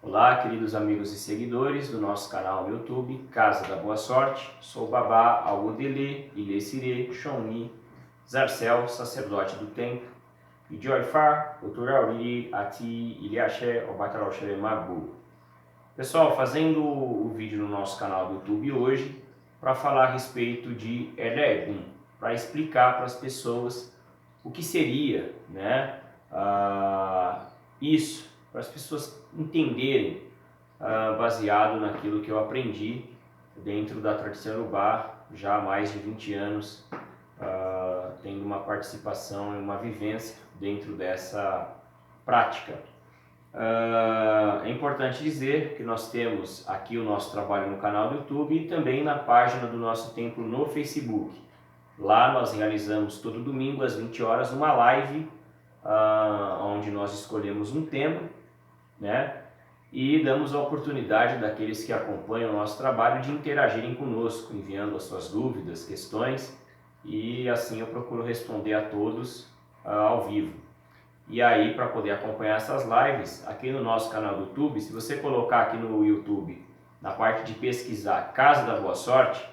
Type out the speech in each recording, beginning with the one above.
Olá, queridos amigos e seguidores do nosso canal no YouTube, Casa da Boa Sorte. Sou o Babá Algodele, Ilesire, Shoni, Zarcel, sacerdote do templo, e Joyfar, Oturariri, Ati, Iliaxé, Obatarauxé, Magu. Pessoal, fazendo o vídeo no nosso canal do YouTube hoje para falar a respeito de Elegum, para explicar para as pessoas o que seria, né, isso, para as pessoas entenderem, baseado naquilo que eu aprendi dentro da tradição Urubá, já há mais de 20 anos, tendo uma participação e uma vivência dentro dessa prática. É importante dizer que nós temos aqui o nosso trabalho no canal do YouTube e também na página do nosso templo no Facebook. Lá nós realizamos todo domingo às 20 horas uma live, onde nós escolhemos um tema, né? E damos a oportunidade daqueles que acompanham o nosso trabalho de interagirem conosco, enviando as suas dúvidas, questões, e assim eu procuro responder a todos ao vivo. E aí, para poder acompanhar essas lives, aqui no nosso canal do YouTube, se você colocar aqui no YouTube, na parte de pesquisar Casa da Boa Sorte,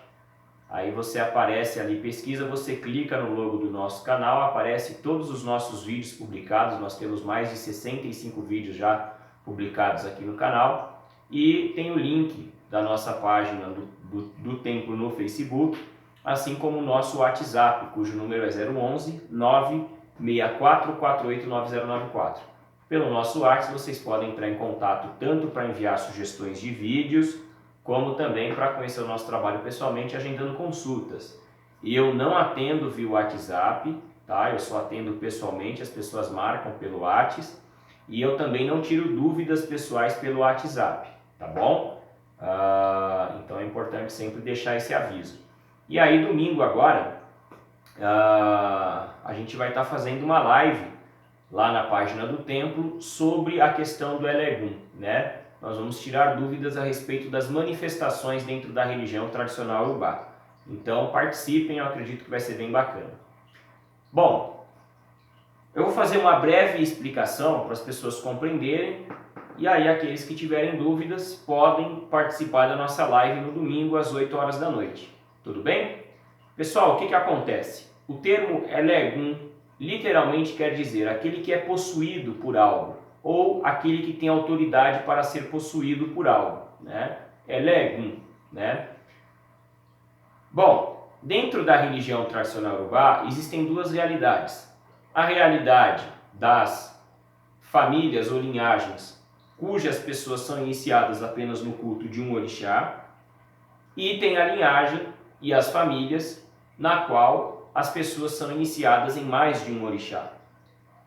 aí você aparece ali, pesquisa, você clica no logo do nosso canal, aparece todos os nossos vídeos publicados. Nós temos mais de 65 vídeos já publicados aqui no canal, e tem o link da nossa página do templo no Facebook, assim como o nosso WhatsApp, cujo número é 011 964489094. Pelo nosso WhatsApp vocês podem entrar em contato tanto para enviar sugestões de vídeos, como também para conhecer o nosso trabalho pessoalmente, agendando consultas. E eu não atendo via WhatsApp, tá? Eu só atendo pessoalmente, as pessoas marcam pelo WhatsApp, e eu também não tiro dúvidas pessoais pelo WhatsApp, tá bom? Então é importante sempre deixar esse aviso. E aí domingo agora, a gente vai estar fazendo uma live lá na página do templo sobre a questão do Elegum, né? Nós vamos tirar dúvidas a respeito das manifestações dentro da religião tradicional Urubá. Então participem, eu acredito que vai ser bem bacana. Bom, eu vou fazer uma breve explicação para as pessoas compreenderem, e aí aqueles que tiverem dúvidas podem participar da nossa live no domingo às 8 horas da noite. Tudo bem? Pessoal, o que acontece? O termo Elegum literalmente quer dizer aquele que é possuído por algo, ou aquele que tem autoridade para ser possuído por algo, né? Elegum, né? Bom, dentro da religião tradicional Urubá existem duas realidades. A realidade das famílias ou linhagens cujas pessoas são iniciadas apenas no culto de um orixá, e tem a linhagem e as famílias na qual as pessoas são iniciadas em mais de um orixá.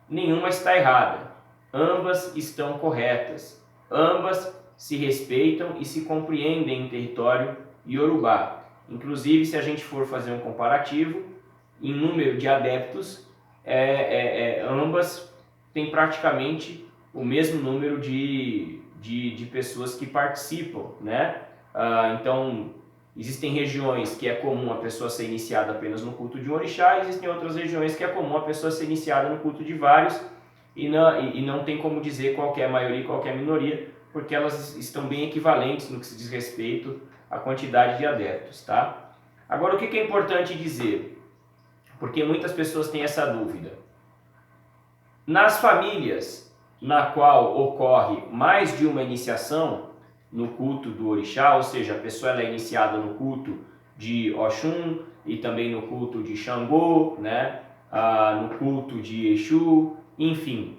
Nenhuma está errada, ambas estão corretas, ambas se respeitam e se compreendem em território iorubá. Inclusive, se a gente for fazer um comparativo, em número de adeptos, ambas têm praticamente o mesmo número de pessoas que participam, né? Então, existem regiões que é comum a pessoa ser iniciada apenas no culto de um orixá, e existem outras regiões que é comum a pessoa ser iniciada no culto de vários, e não tem como dizer qual é a maioria e qual é a minoria, porque elas estão bem equivalentes no que se diz respeito à quantidade de adeptos, tá? Agora, o que é importante dizer? Porque muitas pessoas têm essa dúvida. Nas famílias na qual ocorre mais de uma iniciação no culto do orixá, ou seja, a pessoa ela é iniciada no culto de Oxum e também no culto de Xangô, né? No culto de Exu, enfim.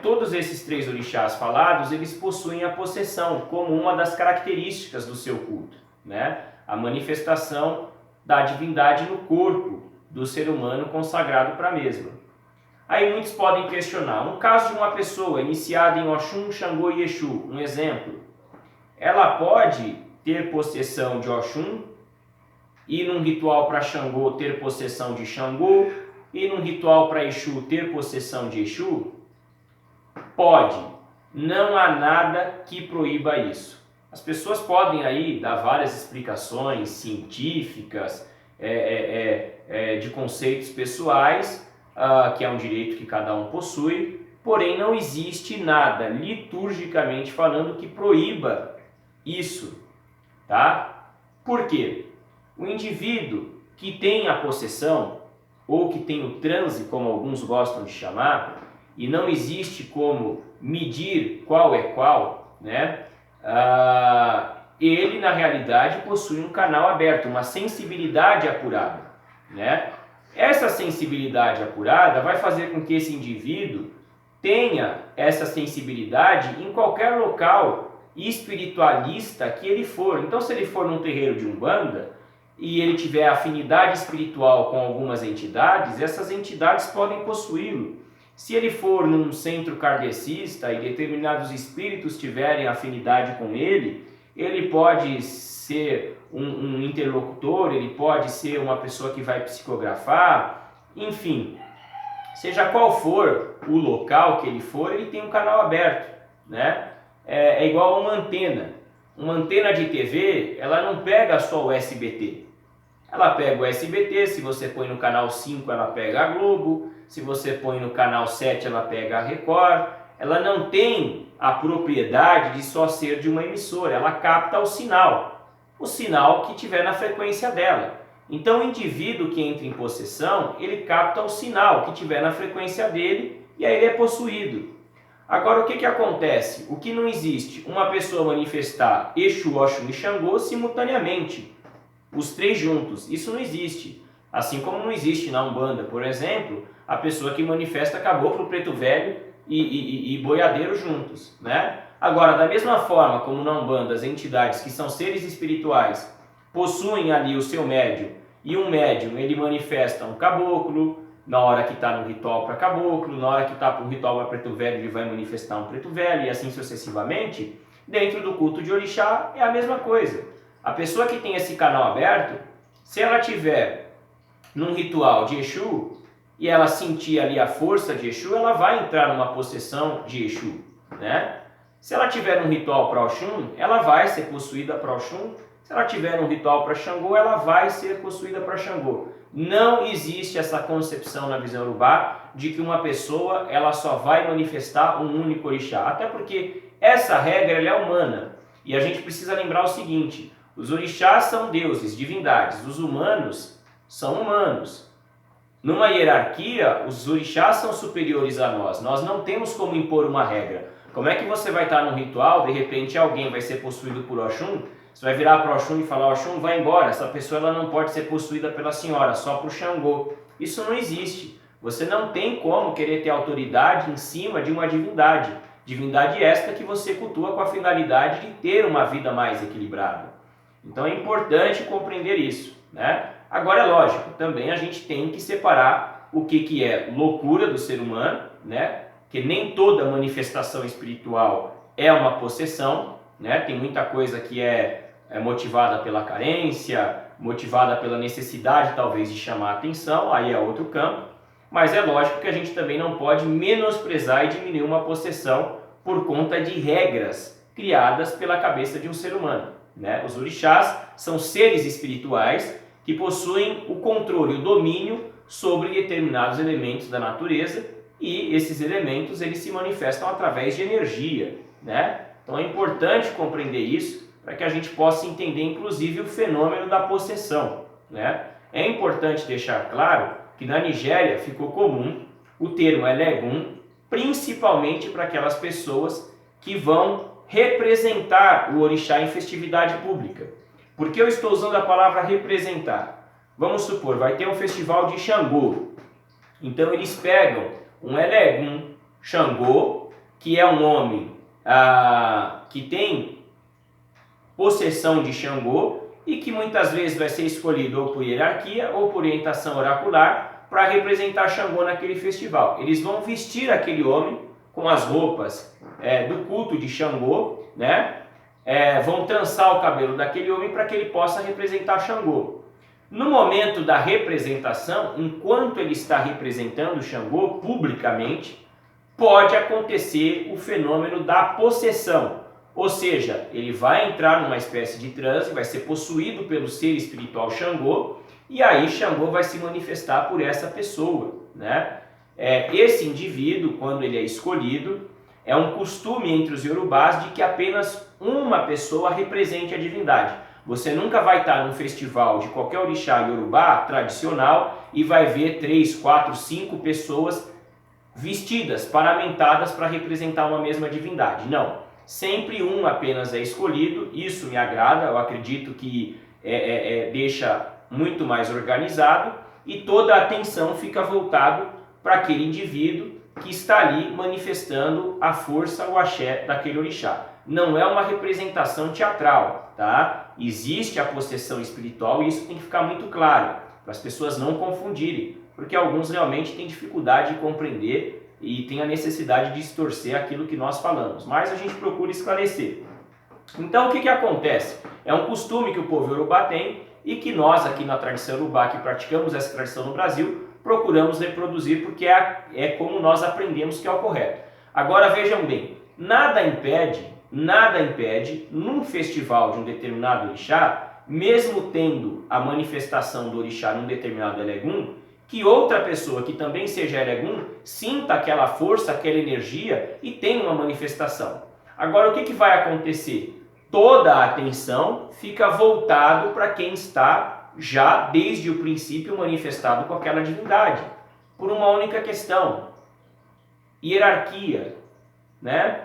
Todos esses três orixás falados, eles possuem a possessão como uma das características do seu culto, né? A manifestação da divindade no corpo do ser humano consagrado para a mesma. Aí muitos podem questionar, um caso de uma pessoa iniciada em Oxum, Xangô e Exu, um exemplo, ela pode ter possessão de Oxum e num ritual para Xangô ter possessão de Xangô e num ritual para Exu ter possessão de Exu? Pode, não há nada que proíba isso. As pessoas podem aí dar várias explicações científicas, de conceitos pessoais, que é um direito que cada um possui, porém não existe nada, liturgicamente falando, que proíba isso, tá? Por quê? O indivíduo que tem a possessão, ou que tem o transe, como alguns gostam de chamar, e não existe como medir qual é qual, né? Ele, na realidade, possui um canal aberto, uma sensibilidade apurada, né? Essa sensibilidade apurada vai fazer com que esse indivíduo tenha essa sensibilidade em qualquer local espiritualista que ele for. Então, se ele for num terreiro de Umbanda e ele tiver afinidade espiritual com algumas entidades, essas entidades podem possuí-lo. Se ele for num centro kardecista e determinados espíritos tiverem afinidade com ele pode ser um interlocutor, ele pode ser uma pessoa que vai psicografar, enfim, seja qual for o local que ele for, ele tem um canal aberto, né? É igual a uma antena de TV, ela não pega só o SBT, ela pega o SBT, se você põe no canal 5 ela pega a Globo, se você põe no canal 7 ela pega a Record, ela não tem a propriedade de só ser de uma emissora, ela capta o sinal que tiver na frequência dela. Então o indivíduo que entra em possessão, ele capta o sinal que tiver na frequência dele e aí ele é possuído. Agora o que acontece? O que não existe? Uma pessoa manifestar Exu, Oxum e Xangô simultaneamente, os três juntos, isso não existe. Assim como não existe na Umbanda, por exemplo, a pessoa que manifesta Caboclo, Preto Velho e boiadeiro juntos, né? Agora, da mesma forma como na Umbanda as entidades que são seres espirituais possuem ali o seu médium, e um médium ele manifesta um caboclo na hora que está no ritual para caboclo, na hora que está para o ritual para preto velho ele vai manifestar um preto velho e assim sucessivamente. Dentro do culto de orixá é a mesma coisa. A pessoa que tem esse canal aberto, se ela tiver num ritual de Exu e ela sentir ali a força de Exu, ela vai entrar numa possessão de Exu, né? Se ela tiver num ritual para Oxum, ela vai ser possuída para Oxum. Se ela tiver num ritual para Xangô, ela vai ser possuída para Xangô. Não existe essa concepção na visão urubá de que uma pessoa ela só vai manifestar um único orixá. Até porque essa regra ela é humana. E a gente precisa lembrar o seguinte: os orixás são deuses, divindades. Os humanos são humanos. Numa hierarquia, os orixás são superiores a nós. Nós não temos como impor uma regra. Como é que você vai estar num ritual, de repente alguém vai ser possuído por Oxum, você vai virar para Oxum e falar: Oxum, vai embora, essa pessoa ela não pode ser possuída pela senhora, só por Xangô. Isso não existe. Você não tem como querer ter autoridade em cima de uma divindade. Divindade esta que você cultua com a finalidade de ter uma vida mais equilibrada. Então é importante compreender isso, né? Agora é lógico, também a gente tem que separar o que é loucura do ser humano, né? Que nem toda manifestação espiritual é uma possessão, né? Tem muita coisa que é motivada pela carência, motivada pela necessidade talvez de chamar a atenção, aí é outro campo, mas é lógico que a gente também não pode menosprezar e diminuir uma possessão por conta de regras criadas pela cabeça de um ser humano, né? Os orixás são seres espirituais que possuem o controle, o domínio sobre determinados elementos da natureza, e esses elementos eles se manifestam através de energia, né? Então é importante compreender isso para que a gente possa entender inclusive o fenômeno da possessão, né? É importante deixar claro que na Nigéria ficou comum o termo Elegum, principalmente para aquelas pessoas que vão representar o orixá em festividade pública. Por que eu estou usando a palavra representar? Vamos supor, vai ter um festival de Xangô. Então eles pegam um Elegum Xangô, que é um homem que tem possessão de Xangô e que muitas vezes vai ser escolhido ou por hierarquia ou por orientação oracular para representar Xangô naquele festival. Eles vão vestir aquele homem com as roupas do culto de Xangô, né? Vão trançar o cabelo daquele homem para que ele possa representar Xangô. No momento da representação, enquanto ele está representando Xangô publicamente, pode acontecer o fenômeno da possessão. Ou seja, ele vai entrar numa espécie de transe, vai ser possuído pelo ser espiritual Xangô, e aí Xangô vai se manifestar por essa pessoa, né? Esse indivíduo, quando ele é escolhido, é um costume entre os Yorubás de que apenas uma pessoa represente a divindade. Você nunca vai estar num festival de qualquer orixá Yorubá tradicional e vai ver 3, 4, 5 pessoas vestidas, paramentadas para representar uma mesma divindade. Não, sempre um apenas é escolhido. Isso me agrada, eu acredito que deixa muito mais organizado e toda a atenção fica voltada para aquele indivíduo que está ali manifestando a força, o axé daquele orixá. Não é uma representação teatral, tá? Existe a possessão espiritual e isso tem que ficar muito claro, para as pessoas não confundirem, porque alguns realmente têm dificuldade de compreender e têm a necessidade de distorcer aquilo que nós falamos, mas a gente procura esclarecer. Então o que acontece? É um costume que o povo Yorubá tem e que nós aqui na tradição Yorubá, que praticamos essa tradição no Brasil, procuramos reproduzir porque é como nós aprendemos que é o correto. Agora vejam bem, nada impede, num festival de um determinado orixá, mesmo tendo a manifestação do orixá num determinado elegum, que outra pessoa que também seja elegum sinta aquela força, aquela energia e tenha uma manifestação. Agora o que vai acontecer? Toda a atenção fica voltado para quem está já desde o princípio manifestado com aquela divindade, por uma única questão: hierarquia, né?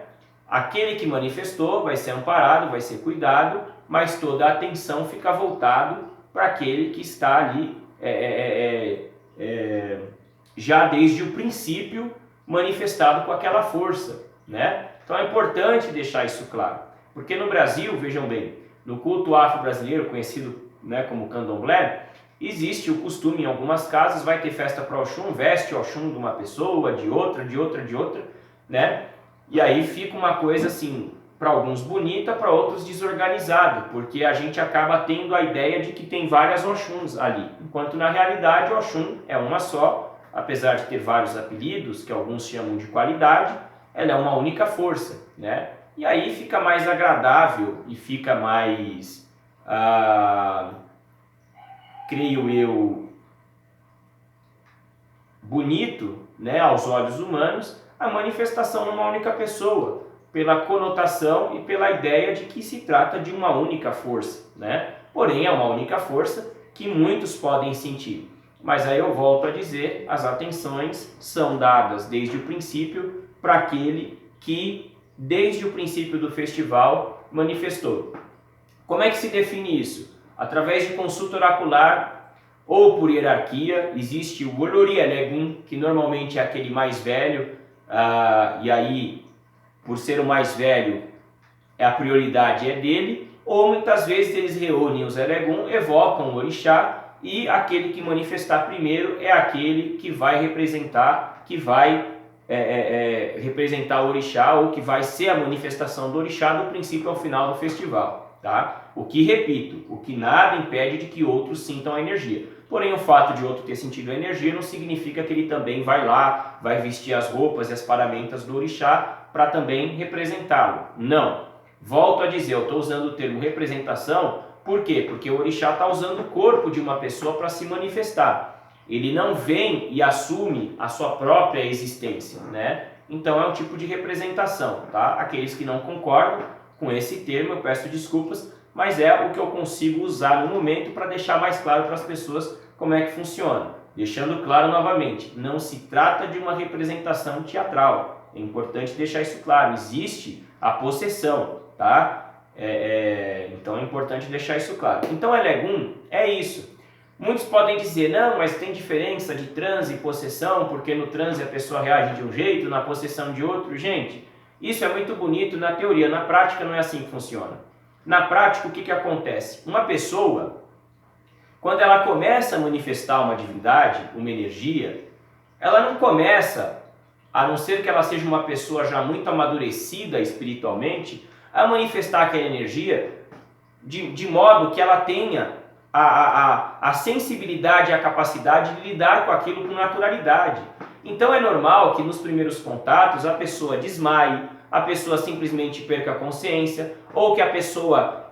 Aquele que manifestou vai ser amparado, vai ser cuidado, mas toda a atenção fica voltado para aquele que está ali já desde o princípio manifestado com aquela força, né? Então é importante deixar isso claro, porque no Brasil, vejam bem, no culto afro-brasileiro, conhecido, né, como candomblé, existe o costume, em algumas casas, vai ter festa para Oxum, veste Oxum de uma pessoa, de outra, né? E aí fica uma coisa assim, para alguns bonita, para outros desorganizada, porque a gente acaba tendo a ideia de que tem várias Oxuns ali, enquanto na realidade Oxum é uma só, apesar de ter vários apelidos, que alguns chamam de qualidade, ela é uma única força, né? E aí fica mais agradável e fica mais, creio eu, bonito, né, aos olhos humanos, a manifestação numa única pessoa, pela conotação e pela ideia de que se trata de uma única força, né? Porém é uma única força que muitos podem sentir. Mas aí eu volto a dizer, as atenções são dadas desde o princípio para aquele que desde o princípio do festival manifestou. Como é que se define isso? Através de consulta oracular ou por hierarquia. Existe o Olori Elegum, que normalmente é aquele mais velho, e aí, por ser o mais velho, a prioridade é dele, ou muitas vezes eles reúnem os Elegum, evocam o orixá, e aquele que manifestar primeiro é aquele que vai representar, representar o orixá, ou que vai ser a manifestação do orixá do princípio ao final do festival, tá? O que, repito, o que nada impede de que outros sintam a energia. Porém, o fato de outro ter sentido a energia não significa que ele também vai lá, vai vestir as roupas e as paramentas do orixá para também representá-lo. Não. Volto a dizer, eu estou usando o termo representação, por quê? Porque o orixá está usando o corpo de uma pessoa para se manifestar. Ele não vem e assume a sua própria existência, né? Então é um tipo de representação, tá? Aqueles que não concordam com esse termo, eu peço desculpas, mas é o que eu consigo usar no momento para deixar mais claro para as pessoas como é que funciona. Deixando claro novamente, não se trata de uma representação teatral. É importante deixar isso claro, existe a possessão, tá? Então é importante deixar isso claro. Então Elegum é isso. Muitos podem dizer, não, mas tem diferença de transe e possessão, porque no transe a pessoa reage de um jeito, na possessão de outro. Gente, isso é muito bonito na teoria, na prática não é assim que funciona. Na prática, o que acontece? Uma pessoa, quando ela começa a manifestar uma divindade, uma energia, ela não começa, a não ser que ela seja uma pessoa já muito amadurecida espiritualmente, a manifestar aquela energia de modo que ela tenha a sensibilidade e a capacidade de lidar com aquilo com naturalidade. Então é normal que nos primeiros contatos a pessoa desmaie, a pessoa simplesmente perca a consciência, ou que a pessoa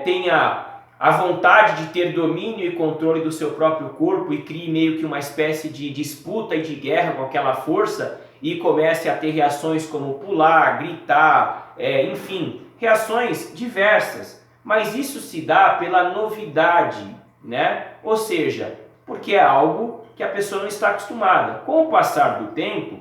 tenha a vontade de ter domínio e controle do seu próprio corpo e crie meio que uma espécie de disputa e de guerra com aquela força e comece a ter reações como pular, gritar, enfim, reações diversas. Mas isso se dá pela novidade, né? Ou seja, porque é algo que a pessoa não está acostumada. Com o passar do tempo,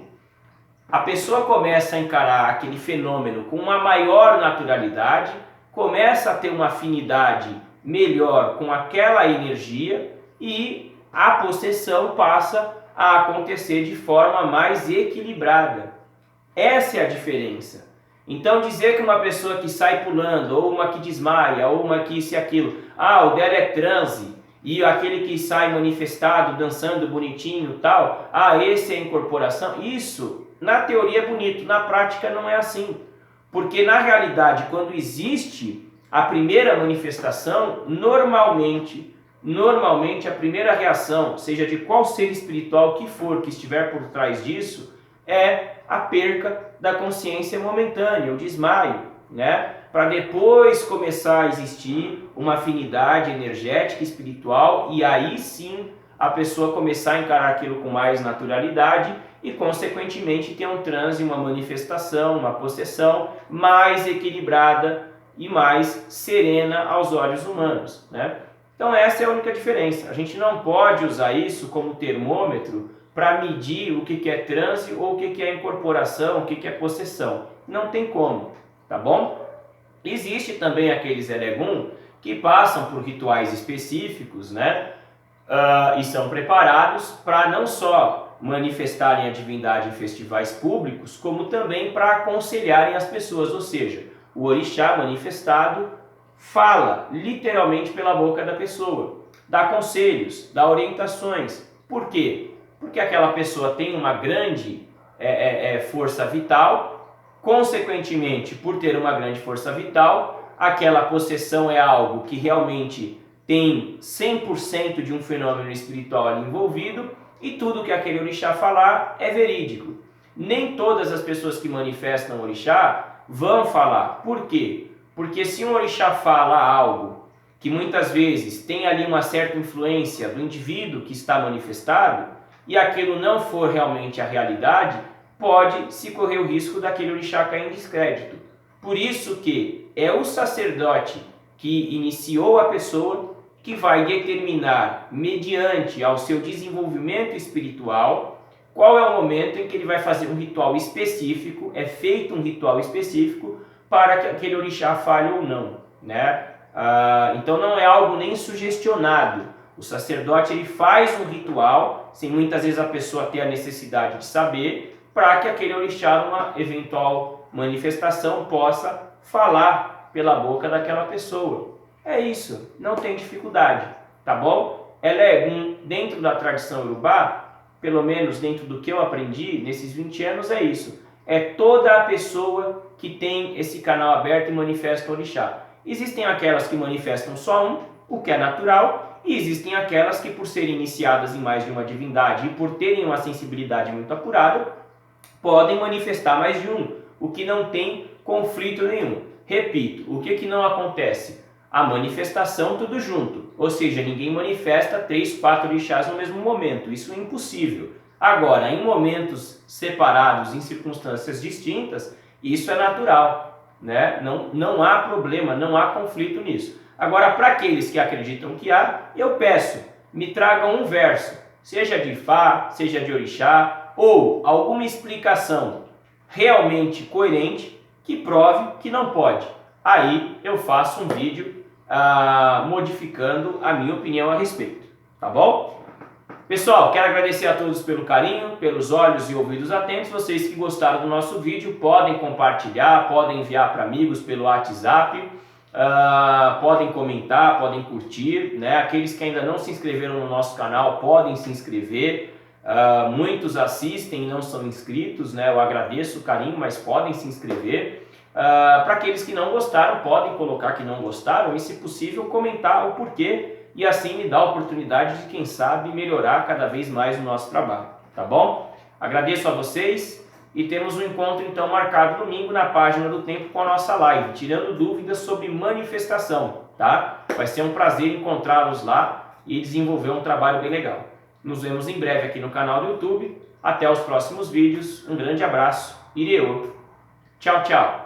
a pessoa começa a encarar aquele fenômeno com uma maior naturalidade, começa a ter uma afinidade melhor com aquela energia e a possessão passa a acontecer de forma mais equilibrada. Essa é a diferença. Então dizer que uma pessoa que sai pulando, ou uma que desmaia, ou uma que isso e aquilo, o dela é transe, e aquele que sai manifestado, dançando bonitinho tal, esse é incorporação, isso na teoria é bonito, na prática não é assim. Porque na realidade, quando existe a primeira manifestação, normalmente a primeira reação, seja de qual ser espiritual que for que estiver por trás disso, é a perca da consciência momentânea, o desmaio, né? Para depois começar a existir uma afinidade energética, espiritual, e aí sim a pessoa começar a encarar aquilo com mais naturalidade e consequentemente ter um transe, uma manifestação, uma possessão mais equilibrada e mais serena aos olhos humanos, né? Então essa é a única diferença. A gente não pode usar isso como termômetro para medir o que é transe ou o que é incorporação, o que é possessão. Não tem como, tá bom? Existe também aqueles elegum que passam por rituais específicos, né? E são preparados para não só manifestarem a divindade em festivais públicos, como também para aconselharem as pessoas, ou seja, o orixá manifestado fala literalmente pela boca da pessoa, dá conselhos, dá orientações. Por quê? Porque aquela pessoa tem uma grande força vital, consequentemente, por ter uma grande força vital, aquela possessão é algo que realmente tem 100% de um fenômeno espiritual ali envolvido, e tudo que aquele orixá falar é verídico. Nem todas as pessoas que manifestam orixá vão falar. Por quê? Porque se um orixá fala algo que muitas vezes tem ali uma certa influência do indivíduo que está manifestado, e aquilo não for realmente a realidade, pode se correr o risco daquele orixá cair em descrédito. Por isso que é o sacerdote que iniciou a pessoa que vai determinar, mediante ao seu desenvolvimento espiritual, qual é o momento em que ele vai fazer um ritual específico, é feito um ritual específico para que aquele orixá fale ou não, né? Então não é algo nem sugestionado. O sacerdote ele faz um ritual, sem muitas vezes a pessoa ter a necessidade de saber, para que aquele orixá, numa eventual manifestação, possa falar pela boca daquela pessoa. É isso, não tem dificuldade, tá bom? Elegum, dentro da tradição Yorubá, pelo menos dentro do que eu aprendi nesses 20 anos, é isso. É toda a pessoa que tem esse canal aberto e manifesta o orixá. Existem aquelas que manifestam só um, o que é natural, e existem aquelas que, por serem iniciadas em mais de uma divindade e por terem uma sensibilidade muito apurada, podem manifestar mais de um, o que não tem conflito nenhum. Repito, o que não acontece? A manifestação tudo junto, ou seja, ninguém manifesta 3, 4 orixás no mesmo momento, isso é impossível. Agora, em momentos separados, em circunstâncias distintas, isso é natural, né? Não há problema, não há conflito nisso. Agora, para aqueles que acreditam que há, eu peço, me tragam um verso, seja de Ifá, seja de orixá, ou alguma explicação realmente coerente que prove que não pode. Aí eu faço um vídeo modificando a minha opinião a respeito, tá bom? Pessoal, quero agradecer a todos pelo carinho, pelos olhos e ouvidos atentos. Vocês que gostaram do nosso vídeo podem compartilhar, podem enviar para amigos pelo WhatsApp, podem comentar, podem curtir, né? Aqueles que ainda não se inscreveram no nosso canal podem se inscrever. Muitos assistem e não são inscritos, né? Eu agradeço o carinho, mas podem se inscrever. Para aqueles que não gostaram, podem colocar que não gostaram e, se possível, comentar o porquê, e assim me dá a oportunidade de, quem sabe, melhorar cada vez mais o nosso trabalho, tá bom? Agradeço a vocês e temos um encontro então marcado domingo na página do Tempo com a nossa live, tirando dúvidas sobre manifestação. tá? Vai ser um prazer encontrá-los lá e desenvolver um trabalho bem legal. Nos vemos em breve aqui no canal do YouTube. Até os próximos vídeos. Um grande abraço. Ireu. Tchau, tchau.